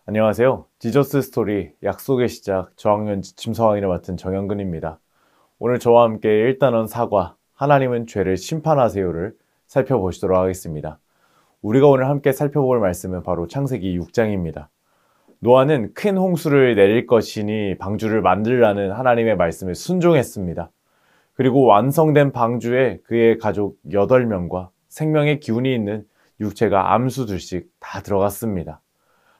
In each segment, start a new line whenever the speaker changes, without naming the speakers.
안녕하세요. 지저스 스토리 약속의 시작 저학년 지침서왕이를 맡은 정현근입니다. 오늘 저와 함께 1단원 사과 하나님은 죄를 심판하세요를 살펴보시도록 하겠습니다. 우리가 오늘 함께 살펴볼 말씀은 바로 창세기 6장입니다. 노아는 큰 홍수를 내릴 것이니 방주를 만들라는 하나님의 말씀에 순종했습니다. 그리고 완성된 방주에 그의 가족 8명과 생명의 기운이 있는 육체가 암수 둘씩 다 들어갔습니다.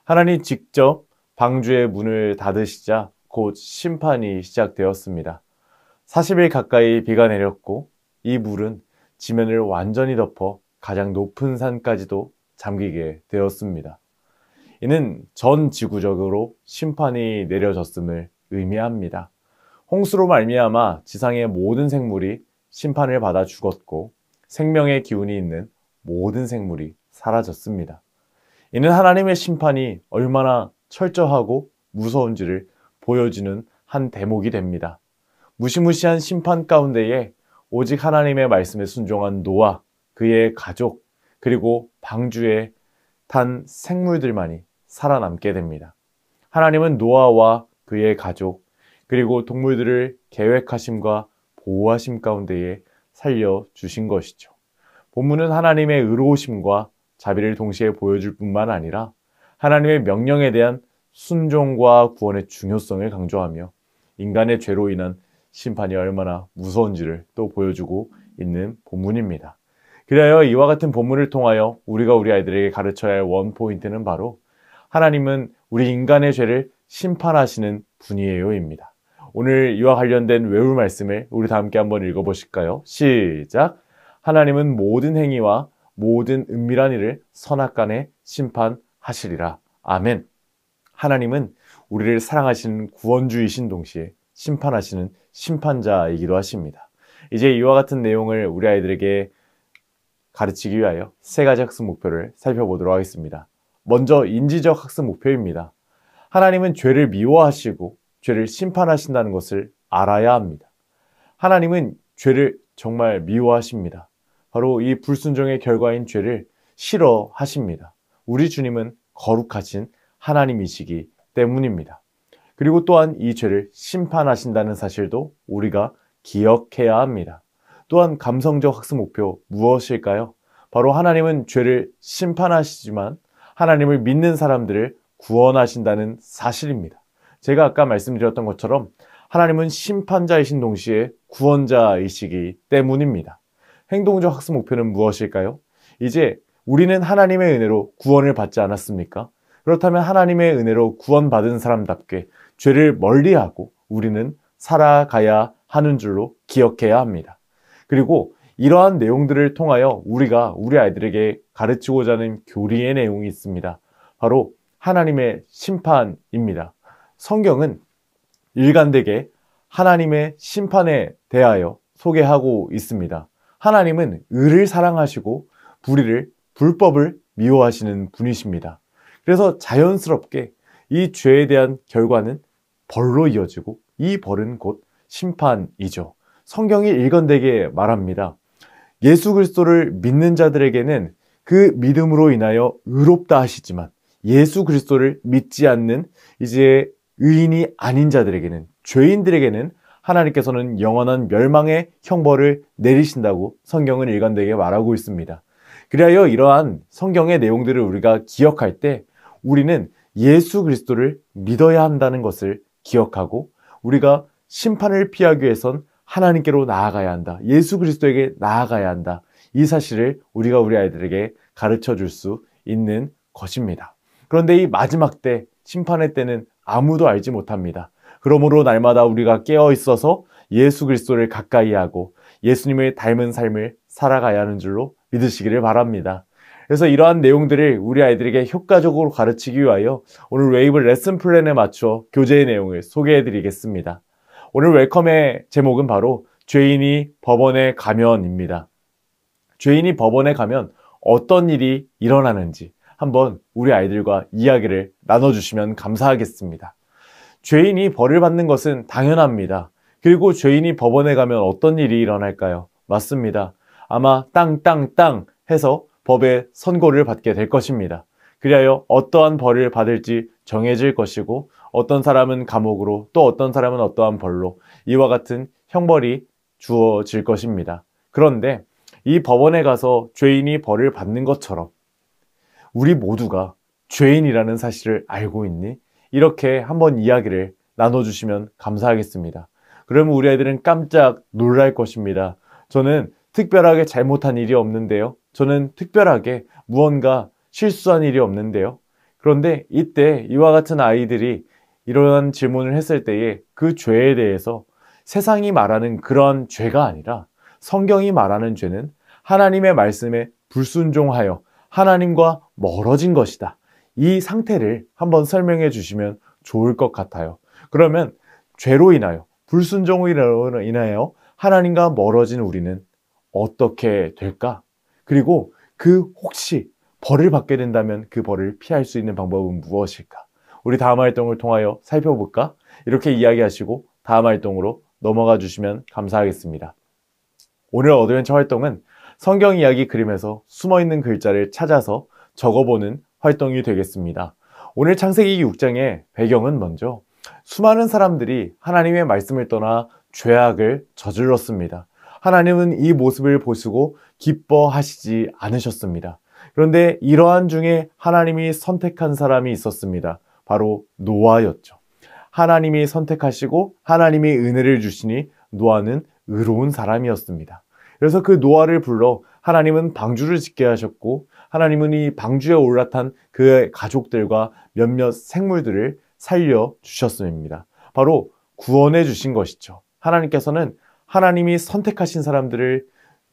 하나님 직접 방주의 문을 닫으시자 곧 심판이 시작되었습니다. 40일 가까이 비가 내렸고 이 물은 지면을 완전히 덮어 가장 높은 산까지도 잠기게 되었습니다. 이는 전 지구적으로 심판이 내려졌음을 의미합니다. 홍수로 말미암아 지상의 모든 생물이 심판을 받아 죽었고 생명의 기운이 있는 모든 생물이 사라졌습니다. 이는 하나님의 심판이 얼마나 철저하고 무서운지를 보여주는 한 대목이 됩니다. 무시무시한 심판 가운데에 오직 하나님의 말씀에 순종한 노아, 그의 가족, 그리고 방주에 탄 생물들만이 살아남게 됩니다. 하나님은 노아와 그의 가족, 그리고 동물들을 계획하심과 보호하심 가운데에 살려주신 것이죠. 본문은 하나님의 의로우심과 자비를 동시에 보여줄 뿐만 아니라 하나님의 명령에 대한 순종과 구원의 중요성을 강조하며 인간의 죄로 인한 심판이 얼마나 무서운지를 또 보여주고 있는 본문입니다. 그리하여 이와 같은 본문을 통하여 우리가 우리 아이들에게 가르쳐야 할 원포인트는 바로 하나님은 우리 인간의 죄를 심판하시는 분이에요입니다. 오늘 이와 관련된 외울 말씀을 우리 다 함께 한번 읽어보실까요? 시작! 하나님은 모든 행위와 모든 은밀한 일을 선악간에 심판하시리라. 아멘. 하나님은 우리를 사랑하시는 구원주이신 동시에 심판하시는 심판자이기도 하십니다. 이제 이와 같은 내용을 우리 아이들에게 가르치기 위하여 3가지 학습 목표를 살펴보도록 하겠습니다. 먼저 인지적 학습 목표입니다. 하나님은 죄를 미워하시고 죄를 심판하신다는 것을 알아야 합니다. 하나님은 죄를 정말 미워하십니다. 바로 이 불순종의 결과인 죄를 싫어하십니다. 우리 주님은 거룩하신 하나님이시기 때문입니다. 그리고 또한 이 죄를 심판하신다는 사실도 우리가 기억해야 합니다. 또한 감성적 학습 목표 무엇일까요? 바로 하나님은 죄를 심판하시지만 하나님을 믿는 사람들을 구원하신다는 사실입니다. 제가 아까 말씀드렸던 것처럼 하나님은 심판자이신 동시에 구원자이시기 때문입니다. 행동적 학습 목표는 무엇일까요? 이제 우리는 하나님의 은혜로 구원을 받지 않았습니까? 그렇다면 하나님의 은혜로 구원받은 사람답게 죄를 멀리하고 우리는 살아가야 하는 줄로 기억해야 합니다. 그리고 이러한 내용들을 통하여 우리가 우리 아이들에게 가르치고자 하는 교리의 내용이 있습니다. 바로 하나님의 심판입니다. 성경은 일관되게 하나님의 심판에 대하여 소개하고 있습니다. 하나님은 의를 사랑하시고 불법을 미워하시는 분이십니다. 그래서 자연스럽게 이 죄에 대한 결과는 벌로 이어지고 이 벌은 곧 심판이죠. 성경이 일관되게 말합니다. 예수 그리스도를 믿는 자들에게는 그 믿음으로 인하여 의롭다 하시지만 예수 그리스도를 믿지 않는 이제 의인이 아닌 자들에게는, 죄인들에게는 하나님께서는 영원한 멸망의 형벌을 내리신다고 성경은 일관되게 말하고 있습니다. 그리하여 이러한 성경의 내용들을 우리가 기억할 때 우리는 예수 그리스도를 믿어야 한다는 것을 기억하고 우리가 심판을 피하기 위해선 하나님께로 나아가야 한다. 예수 그리스도에게 나아가야 한다. 이 사실을 우리가 우리 아이들에게 가르쳐 줄 수 있는 것입니다. 그런데 이 마지막 때, 심판의 때는 아무도 알지 못합니다. 그러므로 날마다 우리가 깨어 있어서 예수 그리스도를 가까이 하고 예수님을 닮은 삶을 살아가야 하는 줄로 믿으시기를 바랍니다. 그래서 이러한 내용들을 우리 아이들에게 효과적으로 가르치기 위하여 오늘 웨이브 레슨 플랜에 맞춰 교재의 내용을 소개해 드리겠습니다. 오늘 웰컴의 제목은 바로 죄인이 법원에 가면입니다. 죄인이 법원에 가면 어떤 일이 일어나는지 한번 우리 아이들과 이야기를 나눠주시면 감사하겠습니다. 죄인이 벌을 받는 것은 당연합니다. 그리고 죄인이 법원에 가면 어떤 일이 일어날까요? 맞습니다. 아마 땅 해서 법의 선고를 받게 될 것입니다. 그리하여 어떠한 벌을 받을지 정해질 것이고 어떤 사람은 감옥으로 또 어떤 사람은 어떠한 벌로 이와 같은 형벌이 주어질 것입니다. 그런데 이 법원에 가서 죄인이 벌을 받는 것처럼 우리 모두가 죄인이라는 사실을 알고 있니? 이렇게 한번 이야기를 나눠주시면 감사하겠습니다. 그러면 우리 아이들은 깜짝 놀랄 것입니다. 저는 특별하게 잘못한 일이 없는데요. 저는 특별하게 무언가 실수한 일이 없는데요. 그런데 이때 이와 같은 아이들이 이러한 질문을 했을 때에 그 죄에 대해서 세상이 말하는 그런 죄가 아니라 성경이 말하는 죄는 하나님의 말씀에 불순종하여 하나님과 멀어진 것이다. 이 상태를 한번 설명해 주시면 좋을 것 같아요. 그러면 죄로 인하여 불순종으로 인하여 하나님과 멀어진 우리는 어떻게 될까? 그리고 그 혹시 벌을 받게 된다면 그 벌을 피할 수 있는 방법은 무엇일까? 우리 다음 활동을 통하여 살펴볼까? 이렇게 이야기하시고 다음 활동으로 넘어가 주시면 감사하겠습니다. 오늘 어드벤처 활동은 성경 이야기 그림에서 숨어있는 글자를 찾아서 적어보는 활동이 되겠습니다. 오늘 창세기 6장의 배경은 먼저 수많은 사람들이 하나님의 말씀을 떠나 죄악을 저질렀습니다. 하나님은 이 모습을 보시고 기뻐하시지 않으셨습니다. 그런데 이러한 중에 하나님이 선택한 사람이 있었습니다. 바로 노아였죠. 하나님이 선택하시고 하나님이 은혜를 주시니 노아는 의로운 사람이었습니다. 그래서 그 노아를 불러 하나님은 방주를 짓게 하셨고 하나님은 이 방주에 올라탄 그의 가족들과 몇몇 생물들을 살려주셨습니다. 바로 구원해 주신 것이죠. 하나님께서는 하나님이 선택하신 사람들을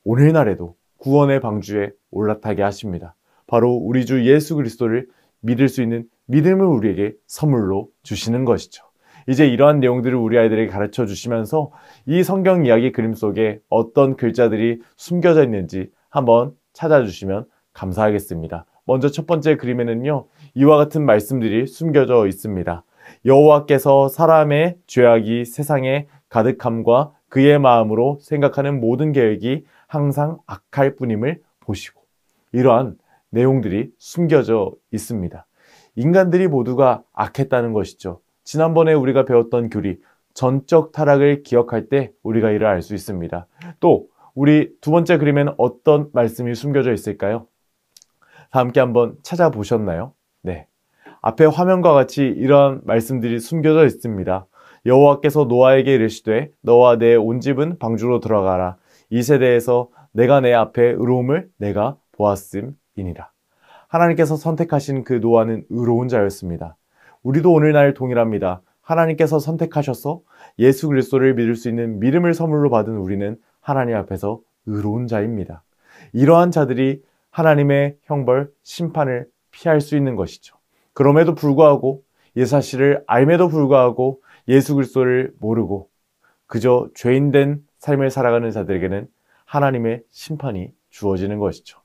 오늘날에도 구원의 방주에 올라타게 하십니다. 바로 우리 주 예수 그리스도를 믿을 수 있는 믿음을 우리에게 선물로 주시는 것이죠. 이제 이러한 내용들을 우리 아이들에게 가르쳐 주시면서 이 성경 이야기 그림 속에 어떤 글자들이 숨겨져 있는지 한번 찾아주시면 감사하겠습니다. 먼저 첫 번째 그림에는요, 이와 같은 말씀들이 숨겨져 있습니다. 여호와께서 사람의 죄악이 세상에 가득함과 그의 마음으로 생각하는 모든 계획이 항상 악할 뿐임을 보시고, 이러한 내용들이 숨겨져 있습니다. 인간들이 모두가 악했다는 것이죠. 지난번에 우리가 배웠던 교리, 전적 타락을 기억할 때 우리가 이를 알 수 있습니다. 또 우리 두 번째 그림에는 어떤 말씀이 숨겨져 있을까요? 다 함께 한번 찾아보셨나요? 네. 앞에 화면과 같이 이러한 말씀들이 숨겨져 있습니다. 여호와께서 노아에게 이르시되 너와 내 온 집은 방주로 들어가라. 이 세대에서 내가 내 앞에 의로움을 내가 보았음이니라. 하나님께서 선택하신 그 노아는 의로운 자였습니다. 우리도 오늘날 동일합니다. 하나님께서 선택하셔서 예수 그리스도를 믿을 수 있는 믿음을 선물로 받은 우리는 하나님 앞에서 의로운 자입니다. 이러한 자들이 하나님의 형벌, 심판을 피할 수 있는 것이죠. 그럼에도 불구하고 이 사실을 알매도 불구하고 예수 그리스도를 모르고 그저 죄인된 삶을 살아가는 자들에게는 하나님의 심판이 주어지는 것이죠.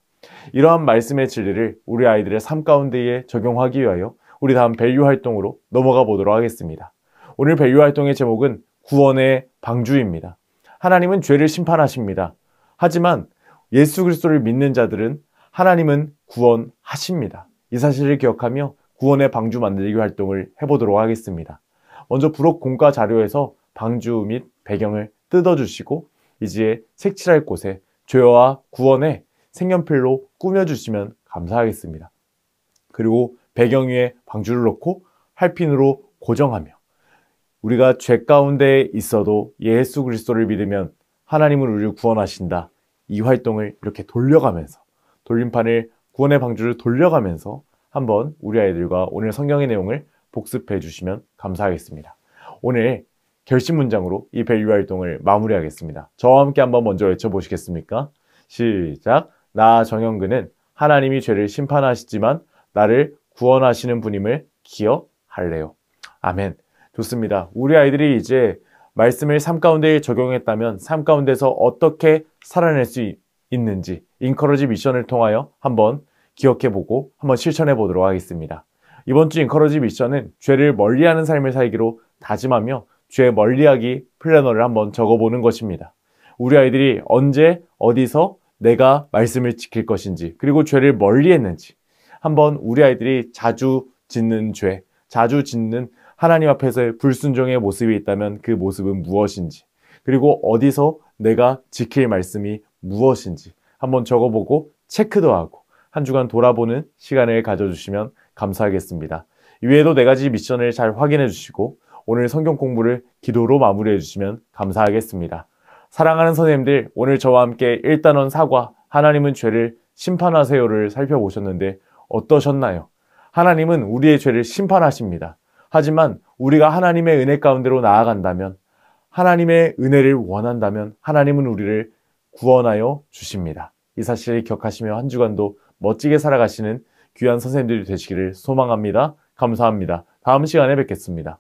이러한 말씀의 진리를 우리 아이들의 삶 가운데에 적용하기 위하여 우리 다음 밸류 활동으로 넘어가 보도록 하겠습니다. 오늘 밸류 활동의 제목은 구원의 방주입니다. 하나님은 죄를 심판하십니다. 하지만 예수 그리스도를 믿는 자들은 하나님은 구원하십니다. 이 사실을 기억하며 구원의 방주 만들기 활동을 해보도록 하겠습니다. 먼저 부록 공과 자료에서 방주 및 배경을 뜯어주시고 이제 색칠할 곳에 죄와 구원의 색연필로 꾸며주시면 감사하겠습니다. 그리고 배경 위에 방주를 놓고 활핀으로 고정하며 우리가 죄 가운데 있어도 예수 그리스도를 믿으면 하나님은 우리를 구원하신다. 이 활동을 이렇게 돌려가면서 돌림판을 구원의 방주를 돌려가면서 한번 우리 아이들과 오늘 성경의 내용을 복습해 주시면 감사하겠습니다. 오늘 결심 문장으로 이 밸류 활동을 마무리하겠습니다. 저와 함께 한번 먼저 외쳐보시겠습니까? 시작! 나 정영근은 하나님이 죄를 심판하시지만 나를 구원하시는 분임을 기억할래요. 아멘. 좋습니다. 우리 아이들이 이제 말씀을 삶 가운데 적용했다면 삶 가운데서 어떻게 살아낼 수 있는지 인커러지 미션을 통하여 한번 기억해보고 한번 실천해보도록 하겠습니다. 이번 주 인커러지 미션은 죄를 멀리하는 삶을 살기로 다짐하며 죄 멀리하기 플래너를 한번 적어보는 것입니다. 우리 아이들이 언제 어디서 내가 말씀을 지킬 것인지 그리고 죄를 멀리했는지 한번 우리 아이들이 자주 짓는 죄, 자주 짓는 하나님 앞에서의 불순종의 모습이 있다면 그 모습은 무엇인지, 그리고 어디서 내가 지킬 말씀이 무엇인지 한번 적어보고 체크도 하고 한 주간 돌아보는 시간을 가져주시면 감사하겠습니다. 이외에도 4가지 미션을 잘 확인해 주시고 오늘 성경 공부를 기도로 마무리해 주시면 감사하겠습니다. 사랑하는 선생님들, 오늘 저와 함께 1단원 사과, 하나님은 죄를 심판하세요를 살펴보셨는데 어떠셨나요? 하나님은 우리의 죄를 심판하십니다. 하지만 우리가 하나님의 은혜 가운데로 나아간다면, 하나님의 은혜를 원한다면 하나님은 우리를 구원하여 주십니다. 이 사실을 기억하시며 한 주간도 멋지게 살아가시는 귀한 선생님들이 되시기를 소망합니다. 감사합니다. 다음 시간에 뵙겠습니다.